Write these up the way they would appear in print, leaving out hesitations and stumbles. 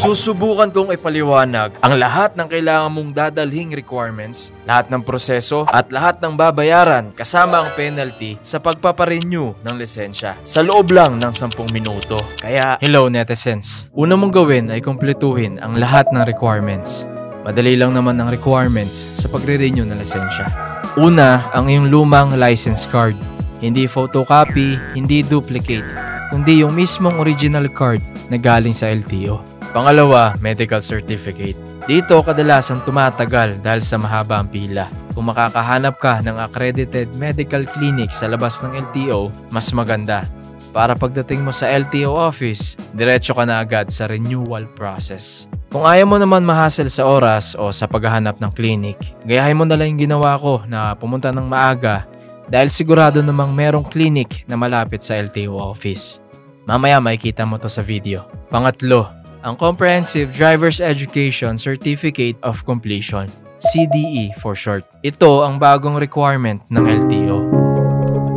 Susubukan kong ipaliwanag ang lahat ng kailangan mong dadalhing requirements, lahat ng proseso at lahat ng babayaran kasama ang penalty sa pagpaparenew ng lisensya sa loob lang ng 10 minuto. Kaya, hello netizens, una mong gawin ay kumpletuhin ang lahat ng requirements. Madali lang naman ang requirements sa pagre-renew ng lisensya. Una, ang iyong lumang license card. Hindi photocopy, hindi duplicate, kundi yung mismong original card na galing sa LTO. Pangalawa, medical certificate. Dito kadalasan tumatagal dahil sa mahaba ang pila. Kung makakahanap ka ng accredited medical clinic sa labas ng LTO, mas maganda. Para pagdating mo sa LTO office, diretso ka na agad sa renewal process. Kung ayaw mo naman mahassle sa oras o sa paghahanap ng clinic, gayahin mo na lang yung ginawa ko na pumunta ng maaga dahil sigurado namang merong clinic na malapit sa LTO office. Mamaya makikita mo to sa video. Pangatlo, ang Comprehensive Driver's Education Certificate of Completion, CDE for short. Ito ang bagong requirement ng LTO.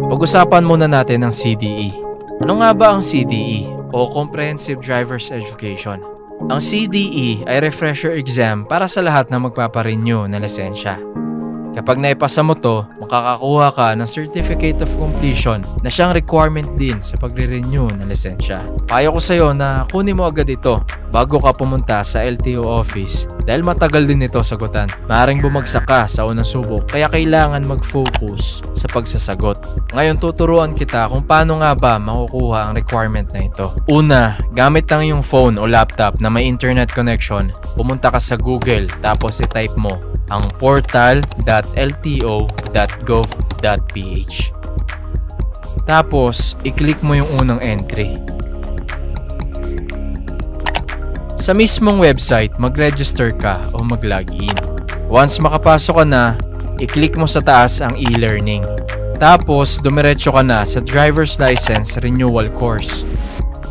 Pag-usapan muna natin ang CDE. Ano nga ba ang CDE o Comprehensive Driver's Education? Ang CDE ay refresher exam para sa lahat na magpaparenew na lisensya. Kapag naipasa mo to, makakakuha ka ng Certificate of Completion na siyang requirement din sa pagre-renew ng lisensya. Payo ko sa'yo na kunin mo agad ito bago ka pumunta sa LTO office dahil matagal din ito sagutan. Maaaring bumagsak ka sa unang subok kaya kailangan mag-focus sa pagsasagot. Ngayon tuturuan kita kung paano nga ba makukuha ang requirement na ito. Una, gamit ang iyong phone o laptop na may internet connection, pumunta ka sa Google tapos i-type mo ang portal.lto.gov.ph. Tapos, i-click mo yung unang entry. Sa mismong website, mag-register ka o mag-login. Once makapasok ka na, i-click mo sa taas ang e-learning. Tapos, dumiretso ka na sa driver's license renewal course.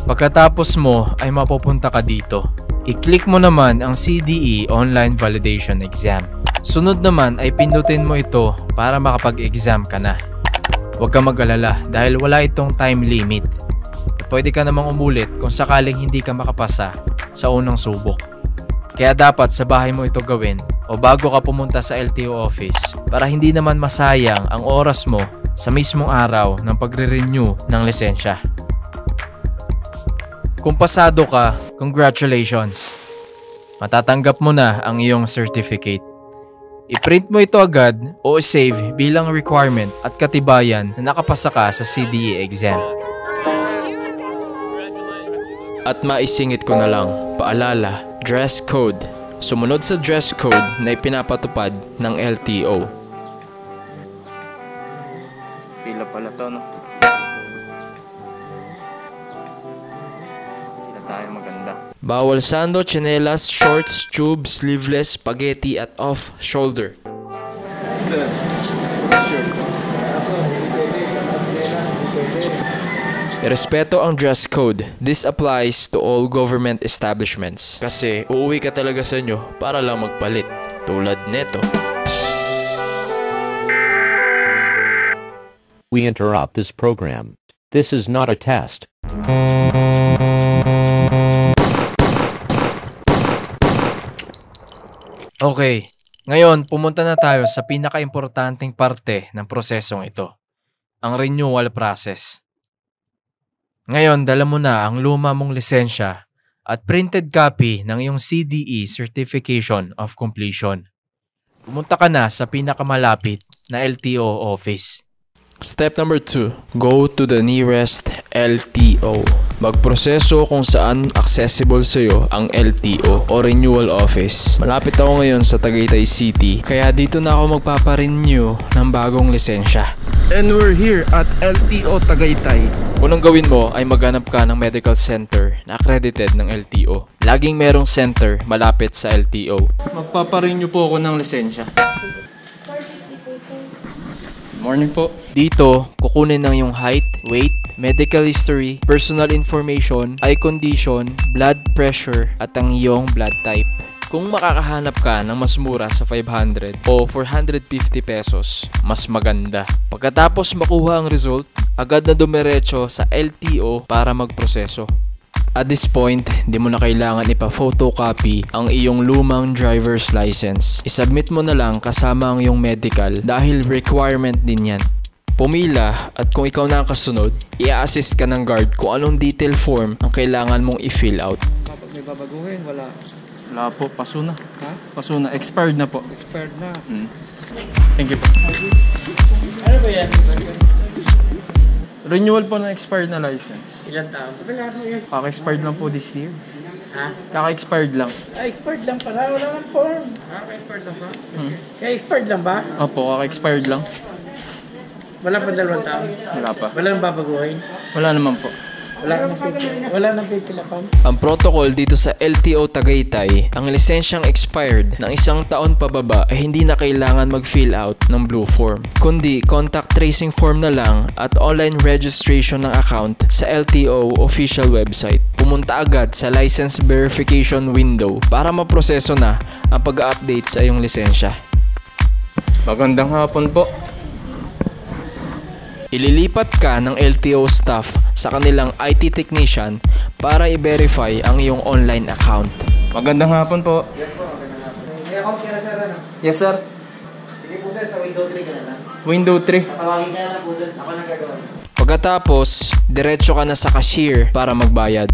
Pagkatapos mo, ay mapupunta ka dito. I-click mo naman ang CDE Online Validation Exam. Sunod naman ay pindutin mo ito para makapag-exam ka na. Huwag kang mag-alala dahil wala itong time limit. Pwede ka namang umulit kung sakaling hindi ka makapasa sa unang subok. Kaya dapat sa bahay mo ito gawin o bago ka pumunta sa LTO office para hindi naman masayang ang oras mo sa mismong araw ng pagre-renew ng lisensya. Kung pasado ka, congratulations! Matatanggap mo na ang iyong certificate. I-print mo ito agad o i-save bilang requirement at katibayan na nakapasa ka sa CDE exam. At maisingit ko na lang, paalala, dress code. Sumunod sa dress code na ipinapatupad ng LTO. Pila pala to, no? Pila tayo maganda. Bawal sando, tsinelas, shorts, tube, sleeveless, spaghetti at off-shoulder. Irespeto ang dress code. This applies to all government establishments. Kasi uuwi ka talaga sa inyo para lang magpalit. Tulad neto. We interrupt this program. This is not a test. Okay, ngayon pumunta na tayo sa pinaka-importanting parte ng prosesong ito, ang renewal process. Ngayon, dala mo na ang luma mong lisensya at printed copy ng iyong CDE Certification of Completion. Pumunta ka na sa pinakamalapit na LTO office. Step number 2, go to the nearest LTO. Magproseso kung saan accessible sa iyo ang LTO o renewal office. Malapit ako ngayon sa Tagaytay City, kaya dito na ako magpaparenew ng bagong lisensya. And we're here at LTO Tagaytay. Unang gawin mo ay maghanap ka ng medical center na accredited ng LTO. Laging merong center malapit sa LTO. Magpaparenew po ako ng lisensya. Morning po. Dito, kukunin ng yung height, weight, medical history, personal information, eye condition, blood pressure, at ang iyong blood type. Kung makakahanap ka ng mas mura sa 500 o 450 pesos, mas maganda. Pagkatapos makuha ang result, agad na dumiretso sa LTO para magproseso. At this point, di mo na kailangan ipa-photocopy ang iyong lumang driver's license. Isubmit mo na lang kasama ang iyong medical dahil requirement din yan. Pumila at kung ikaw na ang kasunod, i-assist ka ng guard kung anong detail form ang kailangan mong i-fill out. Kapag may babaguhin, wala. Wala po, paso na. Ha? Paso na, expired na po. Expired na. Thank you po. Ano ba yan? Renewal po ng expired na license. Ilan taon? Yan. Kaka-expired lang po this year. Ha? Kaka-expired lang. Ay, expired lang pala. Wala nang form. Expired lang ba? Kaya expired lang ba? Opo, kaka-expired lang. Wala pa 2 taon? Wala pa. Wala nang babaguhin? Wala naman po. Wala nang pipilapan? Ang protocol dito sa LTO Tagaytay, ang lisensyang expired ng 1 taon pababa ay hindi na kailangan mag-fill out ng blue form. Kundi contact tracing form na lang at online registration ng account sa LTO official website. Pumunta agad sa license verification window para maproseso na ang pag-update sa iyong lisensya. Magandang hapon po. Ililipat ka ng LTO staff sa kanilang IT technician para i-verify ang iyong online account. Magandang hapon po. Yes po, magandang hapon. May account ka na sir, ano? Yes, sir. Sige po sir, sa window 3 ka na lang. Window 3. Tatawagin ka na lang po sir, ako nang gagawin. Pagkatapos, diretso ka na sa cashier para magbayad.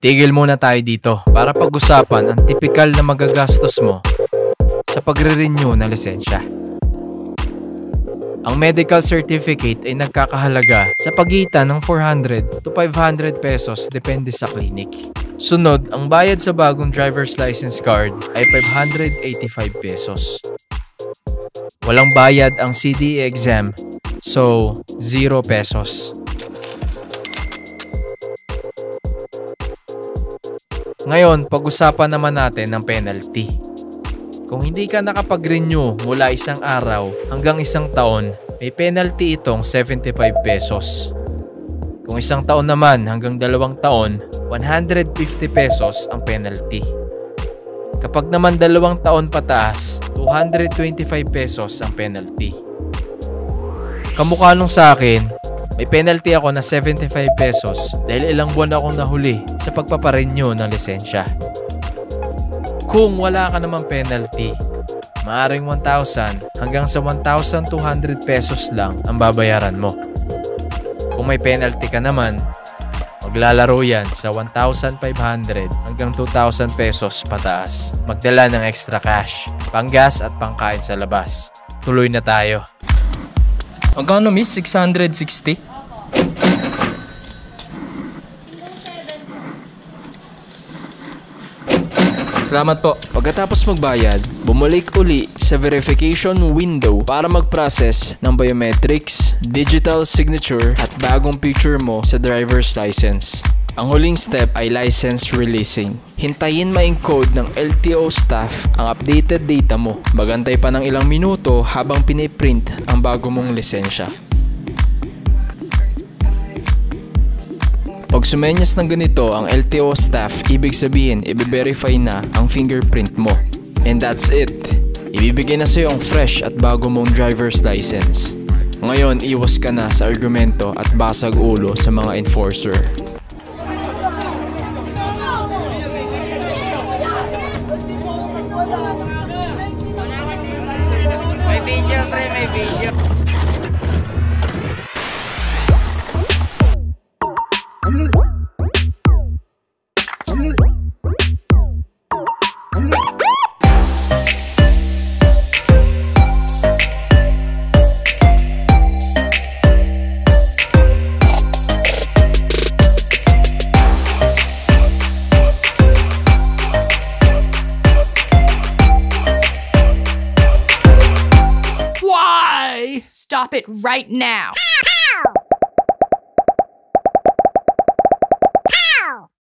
Tigil muna tayo dito para pag-usapan ang tipikal na magagastos mo sa pagre-renew ng lisensya. Ang medical certificate ay nagkakahalaga sa pagitan ng 400 to 500 pesos depende sa clinic. Sunod, ang bayad sa bagong driver's license card ay 585 pesos. Walang bayad ang CDE exam, so 0 pesos. Ngayon, pag-usapan naman natin ng penalty. Kung hindi ka nakapag-renew mula 1 araw hanggang 1 taon, may penalty itong 75 pesos. Kung 1 taon naman hanggang 2 taon, 150 pesos ang penalty. Kapag naman 2 taon pataas, 225 pesos ang penalty. Kamukha nung sa akin, may penalty ako na 75 pesos dahil ilang buwan akong nahuli sa pagpaparenew ng lisensya. Kung wala ka namang penalty, maaring 1,000 hanggang sa 1,200 pesos lang ang babayaran mo. Kung may penalty ka naman, maglalaro yan sa 1,500 hanggang 2,000 pesos pataas. Magdala ng extra cash, panggas at pangkain sa labas. Tuloy na tayo. Magkano miss? 660? Salamat po. Pagkatapos magbayad, bumalik uli sa verification window para mag-process ng biometrics, digital signature at bagong picture mo sa driver's license. Ang huling step ay license releasing. Hintayin ma-encode ng LTO staff ang updated data mo. Magantay pa ng ilang minuto habang piniprint ang bago mong lisensya. Pag sumenyas ng ganito ang LTO staff, ibig sabihin i-verify na ang fingerprint mo. And that's it. Ibibigay na sa'yo ang fresh at bago mong driver's license. Ngayon, iwas ka na sa argumento at basag ulo sa mga enforcer. May video, pre, may video. Stop it right now.